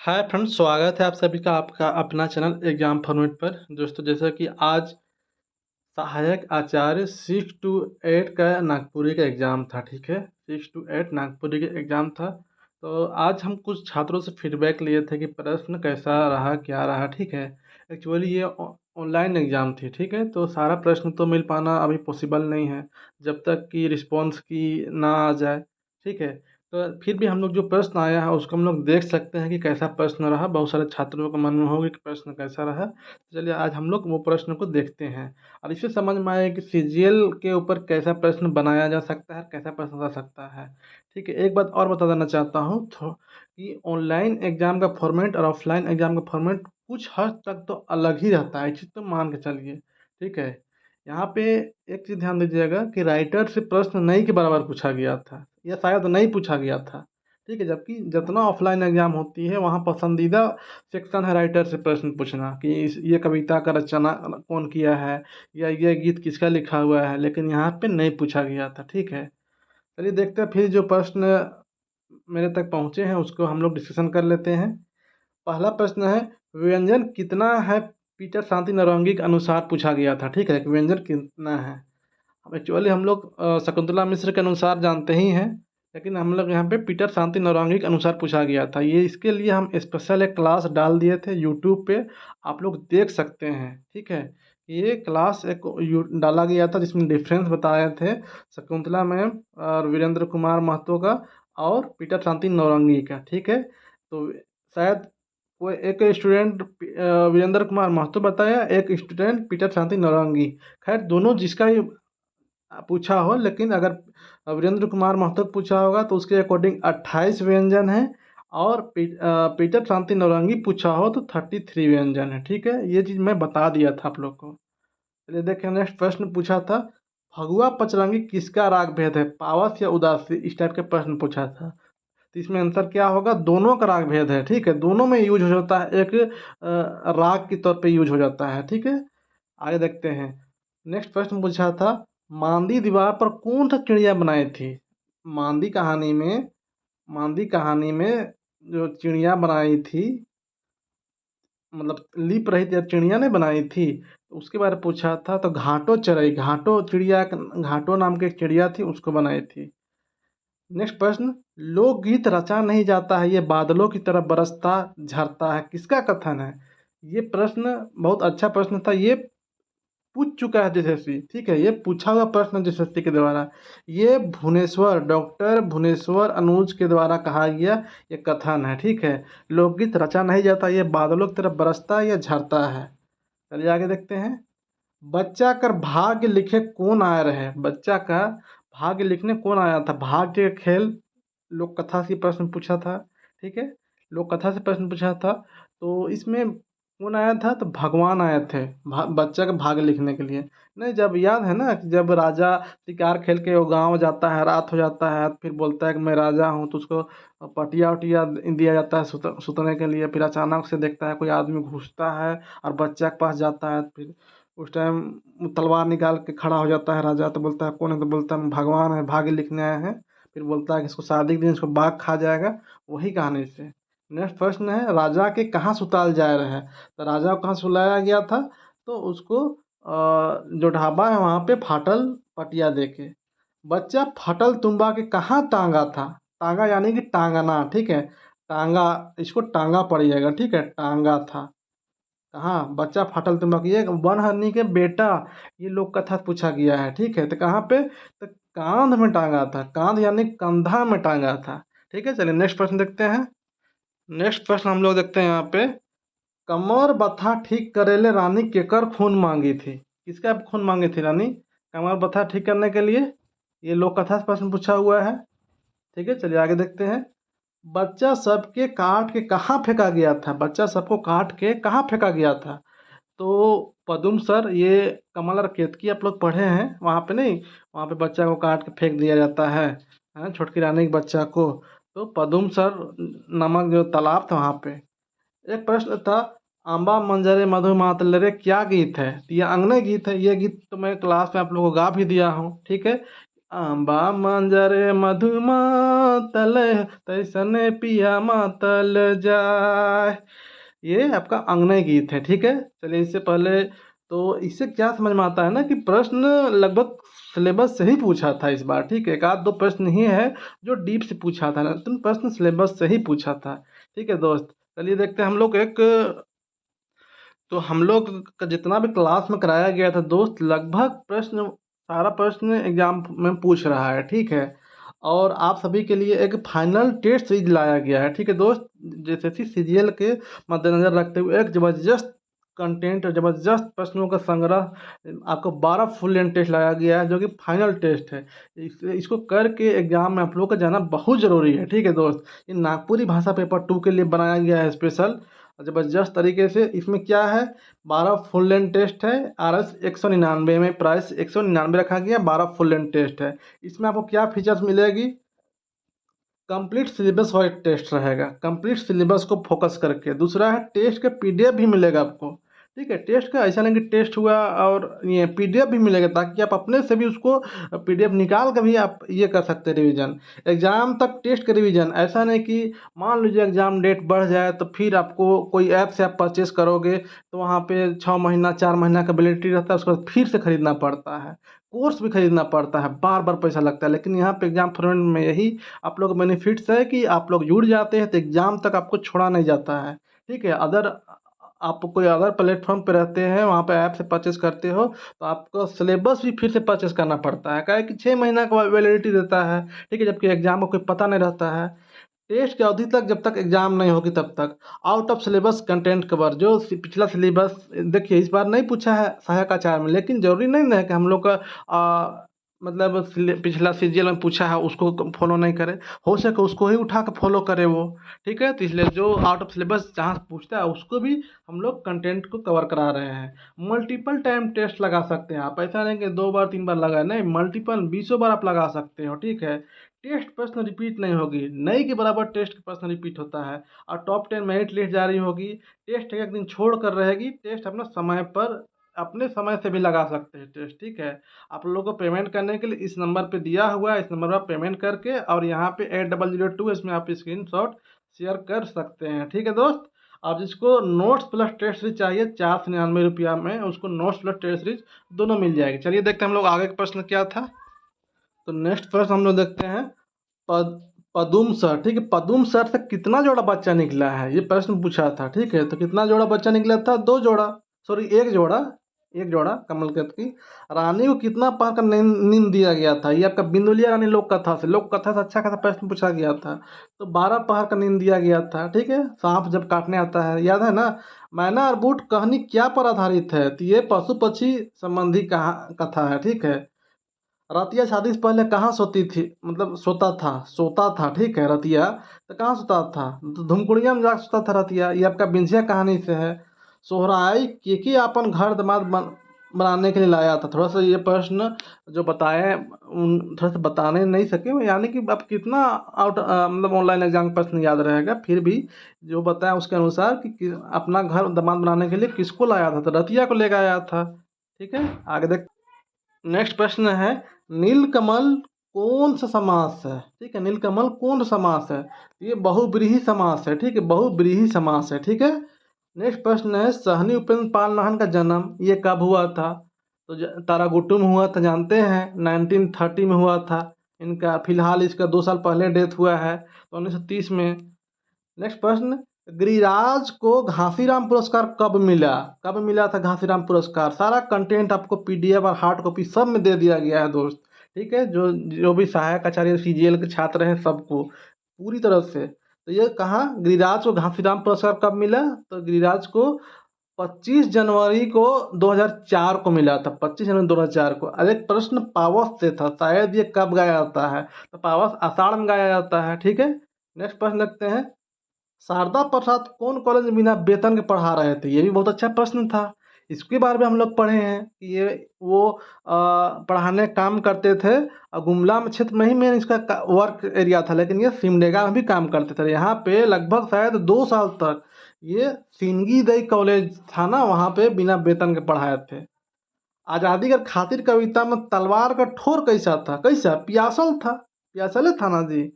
Hi friends, स्वागत है आप सभी का आपका अपना चैनल एग्जाम फॉर्मेट पर। दोस्तों, जैसा कि आज सहायक आचार्य 6 to 8 का नागपुरी का एग्ज़ाम था। ठीक है, 6 to 8 नागपुरी का एग्ज़ाम था। तो आज हम कुछ छात्रों से फीडबैक लिए थे कि प्रश्न कैसा रहा, क्या रहा। ठीक है, एक्चुअली ये ऑनलाइन एग्ज़ाम थी। ठीक है, तो सारा प्रश्न तो मिल पाना अभी पॉसिबल नहीं है जब तक कि रिस्पॉन्स की ना आ जाए। ठीक है, तो फिर भी हम लोग जो प्रश्न आया है उसको हम लोग देख सकते हैं कि कैसा प्रश्न रहा। बहुत सारे छात्रों के मन में होगा कि प्रश्न कैसा रहा। चलिए आज हम लोग वो प्रश्न को देखते हैं और इससे समझ में आया कि सीजीएल के ऊपर कैसा प्रश्न बनाया जा सकता है, कैसा प्रश्न आ सकता है। ठीक है, एक बात और बता देना चाहता हूँ तो कि ऑनलाइन एग्ज़ाम का फॉर्मेट और ऑफलाइन एग्ज़ाम का फॉर्मेट कुछ हद तक तो अलग ही रहता है, इस चीज़ तो मान के चलिए। ठीक है, यहाँ पे एक चीज़ ध्यान दीजिएगा कि राइटर से प्रश्न नहीं के बराबर पूछा गया था या शायद नहीं पूछा गया था। ठीक है, जबकि जितना ऑफलाइन एग्ज़ाम होती है वहाँ पसंदीदा सेक्शन है राइटर से प्रश्न पूछना कि ये कविता का रचना कौन किया है या ये गीत किसका लिखा हुआ है, लेकिन यहाँ पे नहीं पूछा गया था। ठीक है, चलिए देखते हैं फिर जो प्रश्न मेरे तक पहुँचे हैं उसको हम लोग डिस्कशन कर लेते हैं। पहला प्रश्न है, व्यंजन कितना है पीटर शांति नौरंगी के अनुसार पूछा गया था। ठीक है, कि व्यंजन कितना है। अब एक्चुअली हम लोग शकुंतला मिश्र के अनुसार जानते ही हैं, लेकिन हम लोग यहाँ पे पीटर शांति नौरंगी के अनुसार पूछा गया था। ये इसके लिए हम स्पेशल एक क्लास डाल दिए थे यूट्यूब पे, आप लोग देख सकते हैं। ठीक है, ये क्लास एक डाला गया था जिसमें डिफरेंस बताए थे शकुंतला मैम और वीरेंद्र कुमार महतो का और पीटर शांति नौरंगी का। ठीक है, तो शायद वो एक स्टूडेंट वीरेंद्र कुमार महतो बताया, एक स्टूडेंट पीटर शांति नौरंगी। खैर दोनों जिसका ही पूछा हो, लेकिन अगर वीरेंद्र कुमार महतो को पूछा होगा तो उसके अकॉर्डिंग 28 व्यंजन है और पीटर शांति नौरंगी पूछा हो तो 33 व्यंजन है। ठीक है, ये चीज़ मैं बता दिया था आप लोग को। चलिए देखें, नेक्स्ट प्रश्न पूछा था, फगुआ पचरंगी किसका राग भेद है, पावस या उदासी, इस टाइप के प्रश्न पूछा था। तो इसमें आंसर क्या होगा, दोनों का राग भेद है। ठीक है, दोनों में यूज हो जाता है, एक राग के तौर पे यूज हो जाता है। ठीक है, आगे देखते हैं। नेक्स्ट प्रश्न पूछा था, मांदी दीवार पर कौन सा चिड़िया बनाई थी। मांदी कहानी में मांदी कहानी में जो चिड़िया बनाई थी, मतलब लिप रही थी, चिड़िया ने बनाई थी, तो उसके बारे में पूछा था। तो घाटो चरई, घाटो चिड़िया, घाटो नाम की एक चिड़िया थी, उसको बनाई थी। नेक्स्ट प्रश्न, लोकगीत रचा नहीं जाता है, ये बादलों की तरह बरसता झरता है, किसका कथन है। ये प्रश्न बहुत अच्छा प्रश्न था, ये पूछ चुका है यशस्वी। ठीक है, ये पूछा हुआ प्रश्न यशस्वी के द्वारा, ये भुवनेश्वर, डॉक्टर भुवनेश्वर अनुज के द्वारा कहा गया ये कथन है। ठीक है, लोकगीत रचा नहीं जाता, ये बादलों की तरफ बरसता या झरता है। चलिए आगे देखते हैं। बच्चा कर भाग्य लिखे कौन आया रहे, बच्चा का भाग्य लिखने कौन आया था। भाग्य का खेल लोक कथा से प्रश्न पूछा था। ठीक है, लोक कथा से प्रश्न पूछा था, तो इसमें कौन आया था, तो भगवान आए थे बच्चा का भाग्य लिखने के लिए। नहीं, जब याद है ना कि जब राजा शिकार खेल के वो गांव जाता है, रात हो जाता है, फिर बोलता है कि मैं राजा हूँ, तो उसको पटिया उटिया दिया जाता है सुतने के लिए। फिर अचानक से देखता है कोई आदमी घुसता है और बच्चा के पास जाता है। फिर उस टाइम तलवार निकाल के खड़ा हो जाता है राजा, तो बोलता है कौन है, तो बोलता है भगवान है, भाग्य लिखने आए हैं। फिर बोलता है कि इसको शादी के दिन इसको बाघ खा जाएगा, वही कहानी से। नेक्स्ट प्रश्न है, राजा के कहाँ सुताल जा रहे हैं। तो राजा को कहाँ सुलाया गया था, तो उसको जो ढाबा है वहाँ पे फाटल पटिया देके। बच्चा फटल तुम्बा के कहाँ टांगा था, टांगा यानी कि टांगना। ठीक है, टांगा, इसको टांगा पड़िएगा। ठीक है, टांगा था कहाँ, बच्चा फाटल तुम ये वन हरनी के बेटा, ये लोक कथा पूछा गया है। ठीक है, तो कहाँ पे, तो कांध में टांगा था, कांध यानी कंधा में टांगा था। ठीक है, चलिए नेक्स्ट प्रश्न देखते हैं। नेक्स्ट प्रश्न हम लोग देखते हैं यहाँ पे, कमर बथा ठीक करेले रानी केकर खून मांगी थी, किसका खून मांगी थी रानी कमर बथा ठीक करने के लिए। ये लोक कथा से प्रश्न पूछा हुआ है। ठीक है, चलिए आगे देखते हैं। बच्चा सबके काट के कहाँ फेंका गया था, बच्चा सबको काट के कहाँ फेंका गया था। तो पदुम सर, ये कमल और केतकी आप लोग पढ़े हैं, वहाँ पे नहीं, वहाँ पे बच्चा को काट के फेंक दिया जाता है, हाँ, छोटकी रानी के बच्चा को। तो पदुम सर नामक जो तालाब था वहाँ पे। एक प्रश्न था, आंबा मंजरे मधु मातलरे क्या गीत है। तो ये अंगने गीत है, ये गीत तो मैं क्लास में आप लोगों को गा भी दिया हूँ। ठीक है, आंबा मंजरे मधुमातल, तैसने पिया मातल जाए। ये आपका अंगनय गीत है, ठीक है। चलिए इससे पहले, तो इससे क्या समझ में आता है ना कि प्रश्न लगभग सिलेबस से ही पूछा था इस बार, ठीक है। एक आध दो प्रश्न ही है जो डीप से पूछा था ना, तुम प्रश्न सिलेबस से ही पूछा था, ठीक है दोस्त। चलिए देखते हैं हम लोग एक, तो हम लोग का जितना भी क्लास में कराया गया था दोस्त, लगभग प्रश्न, सारा प्रश्न एग्जाम में पूछ रहा है, ठीक है। और आप सभी के लिए एक फाइनल टेस्ट सीरीज लाया गया है, ठीक है दोस्त। जैसे कि सीजीएल के मद्देनजर रखते हुए एक ज़बरदस्त कंटेंट और ज़बरदस्त प्रश्नों का संग्रह आपको 12 फुल लेंथ टेस्ट लाया गया है, जो कि फाइनल टेस्ट है। इसको करके एग्जाम में आप लोग का जाना बहुत ज़रूरी है, ठीक है दोस्त। ये नागपुरी भाषा पेपर 2 के लिए बनाया गया है स्पेशल, ज़बरदस्त तरीके से। इसमें क्या है, 12 फुल लेंथ टेस्ट है। RS 199 में प्राइस 199 रखा गया, 12 फुल लेंथ टेस्ट है। इसमें आपको क्या फीचर्स मिलेगी, कंप्लीट सिलेबस वाइज टेस्ट रहेगा, कंप्लीट सिलेबस को फोकस करके। दूसरा है टेस्ट का पीडीएफ भी मिलेगा आपको, ठीक है। टेस्ट का ऐसा नहीं कि टेस्ट हुआ और ये पीडीएफ भी मिलेगा, ताकि आप अपने से भी उसको पीडीएफ निकाल कर भी आप ये कर सकते हैं रिवीजन, एग्जाम तक टेस्ट का रिवीजन। ऐसा नहीं कि मान लीजिए एग्जाम डेट बढ़ जाए तो फिर आपको कोई ऐप से आप परचेस करोगे तो वहाँ पे 6 महीना 4 महीना का वैलिडिटी रहता है, उसको फिर से खरीदना पड़ता है, कोर्स भी खरीदना पड़ता है, बार बार पैसा लगता है। लेकिन यहाँ पे एग्जाम फॉर्मेट में यही आप लोग बेनिफिट्स है कि आप लोग जुड़ जाते हैं तो एग्जाम तक आपको छोड़ा नहीं जाता है, ठीक है। अदर आप कोई अदर प्लेटफॉर्म पे रहते हैं, वहाँ पे ऐप से परचेस करते हो तो आपको सिलेबस भी फिर से परचेस करना पड़ता है, क्या है कि 6 महीना का वैलिडिटी देता है, ठीक है। जबकि एग्जाम का कोई पता नहीं रहता है। टेस्ट की अवधि तक, जब तक एग्जाम नहीं होगी तब तक out of syllabus content cover, जो पिछला सिलेबस देखिए इस बार नहीं पूछा है सहायक आचार्य में, लेकिन जरूरी नहीं ना है कि हम लोग का मतलब पिछला सीजीएल में पूछा है उसको फॉलो नहीं करे, हो सके उसको ही उठा के फॉलो करे वो, ठीक है। तो इसलिए जो आउट ऑफ सिलेबस जहाँ से पूछता है उसको भी हम लोग कंटेंट को कवर करा रहे हैं। मल्टीपल टाइम टेस्ट लगा सकते हैं आप, ऐसा नहीं कि 2 बार 3 बार लगा, नहीं, मल्टीपल 20 बार आप लगा सकते हो, ठीक है। टेस्ट प्रश्न रिपीट नहीं होगी, नई के बराबर टेस्ट के प्रश्न रिपीट होता है। और टॉप 10 मेरिट लिस्ट जारी होगी, टेस्ट एक दिन छोड़ कर रहेगी, टेस्ट अपना समय पर अपने समय से भी लगा सकते हैं टेस्ट, ठीक है। आप लोगों को पेमेंट करने के लिए इस नंबर पे दिया हुआ है, इस नंबर पर पेमेंट करके, और यहाँ पे 8002 इसमें आप स्क्रीनशॉट शेयर कर सकते हैं, ठीक है दोस्त। अब जिसको नोट्स प्लस टेस्ट सीरीज चाहिए 499 रुपया में, उसको नोट्स प्लस टेस्ट सीरीज दोनों मिल जाएगी। चलिए देखते हैं हम लोग आगे का प्रश्न क्या था। तो नेक्स्ट प्रश्न हम लोग देखते हैं, पद पदुम सर, ठीक है। पदुम सर से कितना जोड़ा बच्चा निकला है, ये प्रश्न पूछा था, ठीक है। तो कितना जोड़ा बच्चा निकला था, 2 जोड़ा, सॉरी 1 जोड़ा, 1 जोड़ा कमलकेत की। रानी को कितना पहाड़ का नींद दिया गया था, ये आपका बिंदुलिया रानी लोक कथा से अच्छा खासा प्रश्न पूछा गया था। तो 12 पहाड़ का नींद दिया गया था, ठीक है। सांप जब काटने आता है, याद है ना। मैना और बूट कहानी क्या पर आधारित है, तो ये पशु पक्षी संबंधी कहा कथा है, ठीक है। रतिया शादी से पहले कहाँ सोती थी, मतलब सोता था, ठीक है। रतिया तो कहाँ सोता था, तो धुमकुड़िया में जाकर सोता था रतिया, ये आपका बिंझिया कहानी से है। सोहराई के अपन घर दामाद बनाने के लिए लाया था, थोड़ा सा ये प्रश्न जो बताए उन थोड़ा सा बताने नहीं सके, यानी कि आप कितना मतलब ऑनलाइन एग्जाम का प्रश्न याद रहेगा, फिर भी जो बताया उसके अनुसार अपना घर दामाद बनाने के लिए किसको लाया था, तो रतिया को लेकर आया था, ठीक है। आगे देख, नेक्स्ट प्रश्न है, नीलकमल कौन सा समास है, ठीक है। नीलकमल कौन सा समास है, ये बहुब्रीहि समास है, ठीक है, बहुब्रीहि समास है, ठीक है। नेक्स्ट प्रश्न है, सहनी उपेंद्र पाल नाहन का जन्म ये कब हुआ था, तो तारागुट्टू में हुआ था, जानते हैं 1930 में हुआ था इनका। फिलहाल इसका 2 साल पहले डेथ हुआ है, तो 1930 में। नेक्स्ट प्रश्न, गिरिराज को घासीराम पुरस्कार कब मिला था घासीराम पुरस्कार, सारा कंटेंट आपको पीडीएफ और हार्ड कॉपी सब में दे दिया गया है दोस्त, ठीक है। जो जो भी सहायक आचार्य सीजीएल के छात्र हैं सबको पूरी तरह से। तो ये कहाँ गिरिराज को घासीराम पुरस्कार कब मिला, तो गिरिराज को 25 जनवरी को 2004 को मिला था, 25 जनवरी 2004 को। अरे प्रश्न पावस से था, शायद ये कब गाया जाता है, तो पावस आषाढ़ में गाया जाता है, ठीक है। नेक्स्ट प्रश्न देखते हैं, शारदा प्रसाद कौन कॉलेज में बिना वेतन के पढ़ा रहे थे, ये भी बहुत अच्छा प्रश्न था। इसके बारे में हम लोग पढ़े हैं कि ये वो पढ़ाने काम करते थे, और गुमला में क्षेत्र में ही मेन इसका वर्क एरिया था, लेकिन ये सिमडेगा में भी काम करते थे। यहाँ पे लगभग शायद 2 साल तक ये सिंगी दई कॉलेज था ना, वहाँ पे बिना वेतन के पढ़ाए थे। आज़ादी के खातिर कविता में तलवार का ठोर कैसा था, कैसा पियासल था, पियासले था ना जी।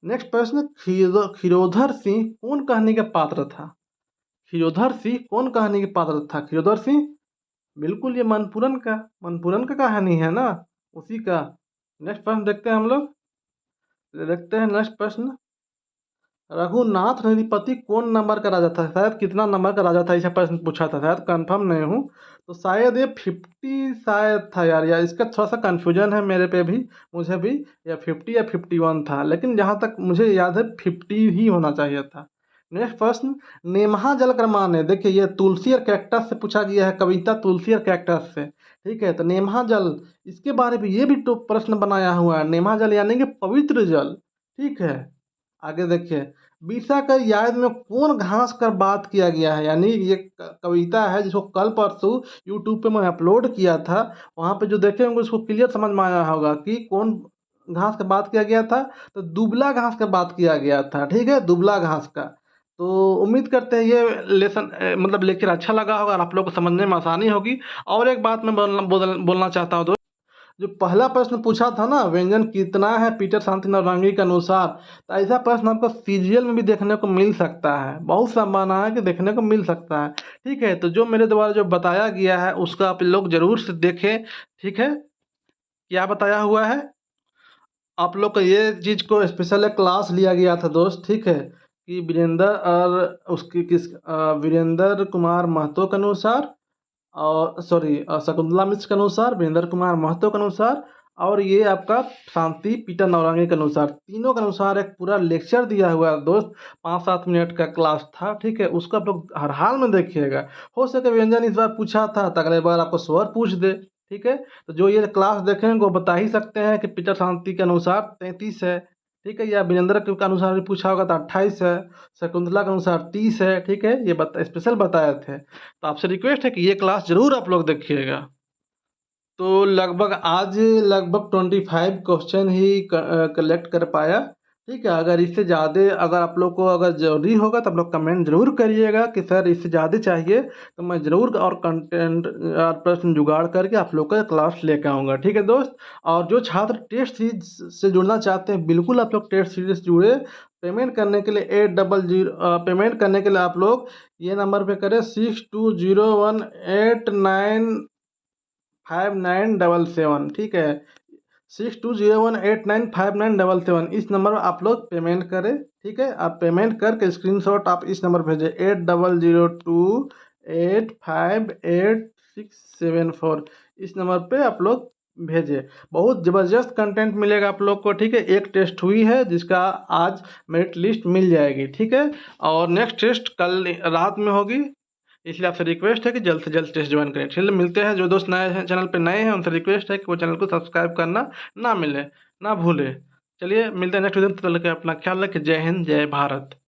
नेक्स्ट प्रश्न, खिरोधर सिंह कौन कहानी के पात्र था? खिरोधर सिंह कौन कहानी के पात्र था? खिरोधर सिंह बिल्कुल ये मनपुरन का कहानी है ना, उसी का। नेक्स्ट प्रश्न देखते हैं हम लोग, देखते हैं नेक्स्ट प्रश्न। रघुनाथ नृपति कौन नंबर का राजा था? शायद कितना नंबर का राजा था, ऐसा प्रश्न पूछा था, शायद कंफर्म नहीं हूँ। तो शायद ये 50 शायद था यार, या इसका थोड़ा सा कन्फ्यूजन है मेरे पे भी, मुझे भी, या 50 या 51 था, लेकिन जहाँ तक मुझे याद है 50 ही होना चाहिए था। नेक्स्ट प्रश्न, नेमहा जल क्रमाने, देखिए ये तुलसी और कैक्टस से पूछा गया है, कविता तुलसी और कैक्टस से, ठीक है। तो नेमहा जल, इसके बारे में ये भी तो प्रश्न बनाया हुआ है, नेमहा जल यानी कि पवित्र जल, ठीक है। आगे देखिए, बिरसा का याद में कौन घास कर बात किया गया है, यानी ये कविता है जिसको कल परसों यूट्यूब पे मैं अपलोड किया था, वहाँ पे जो देखे होंगे उसको क्लियर समझ में आया होगा कि कौन घास का बात किया गया था। तो दुबला घास का बात किया गया था, ठीक है, दुबला घास का। तो उम्मीद करते हैं ये लेसन मतलब लेक्चर अच्छा लगा होगा और आप लोग को समझने में आसानी होगी। और एक बात मैं बोलना चाहता हूँ, जो पहला प्रश्न पूछा था ना, व्यंजन कितना है पीटर शांति नौरंगी के अनुसार, तो ऐसा प्रश्न आपको सीजीएल में भी देखने को मिल सकता है, बहुत संभावना है कि देखने को मिल सकता है, ठीक है। तो जो मेरे द्वारा जो बताया गया है उसका आप लोग जरूर से देखें, ठीक है। क्या बताया हुआ है, आप लोग को ये चीज़ को स्पेशल एक क्लास लिया गया था दोस्त, ठीक है, कि वीरेंद्र और उसकी वीरेंद्र कुमार महतो के अनुसार, और सॉरी शकुंतला मिश्र के अनुसार, वीरेंद्र कुमार महतो के अनुसार, और ये आपका शांति पीटर नौरंगी के अनुसार, तीनों के अनुसार एक पूरा लेक्चर दिया हुआ है दोस्त। 5-7 मिनट का क्लास था, ठीक है, उसको आप लोग हर हाल में देखिएगा। हो सके व्यंजन इस बार पूछा था तो अगले बार आपको स्वर पूछ दे, ठीक है। तो जो ये क्लास देखेंगे वो बता ही सकते हैं कि पीटर शांति के अनुसार 33 है, ठीक है, या वीरेंद्र के अनुसार भी पूछा होगा तो 28 है, शकुंतला के अनुसार 30 है, ठीक है, ये स्पेशल बताए थे। तो आपसे रिक्वेस्ट है कि ये क्लास जरूर आप लोग देखिएगा। तो लगभग 25 क्वेश्चन ही कलेक्ट कर पाया, ठीक है। अगर इससे ज़्यादा अगर आप लोग को अगर ज़रूरी होगा तो आप लोग कमेंट ज़रूर करिएगा कि सर इससे ज़्यादा चाहिए, तो मैं ज़रूर और कंटेंट प्रश्न जुगाड़ करके आप लोग का क्लास लेकर आऊँगा, ठीक है दोस्त। और जो छात्र टेस्ट सीरीज से जुड़ना चाहते हैं, बिल्कुल आप लोग टेस्ट सीरीज से जुड़े। पेमेंट करने के लिए 800 पेमेंट करने के लिए आप लोग ये नंबर पे करें, 6201895977, ठीक है, 6201895977, इस नंबर पर आप लोग पेमेंट करें, ठीक है। आप पेमेंट करके स्क्रीनशॉट आप इस नंबर भेजें 8002858674, इस नंबर पे आप लोग भेजें। बहुत ज़बरदस्त कंटेंट मिलेगा आप लोग को, ठीक है। एक टेस्ट हुई है जिसका आज मेरिट लिस्ट मिल जाएगी, ठीक है, और नेक्स्ट टेस्ट कल रात में होगी, इसलिए आपसे रिक्वेस्ट है कि जल्द से जल्द टेस्ट ज्वाइन करें। चलिए मिलते हैं, जो दोस्त नए हैं चैनल पे नए हैं उनसे रिक्वेस्ट है कि वो चैनल को सब्सक्राइब करना ना भूलें। चलिए मिलते हैं नेक्स्ट वीडियो में, तब तक के अपना ख्याल रखें। जय हिंद, जय भारत।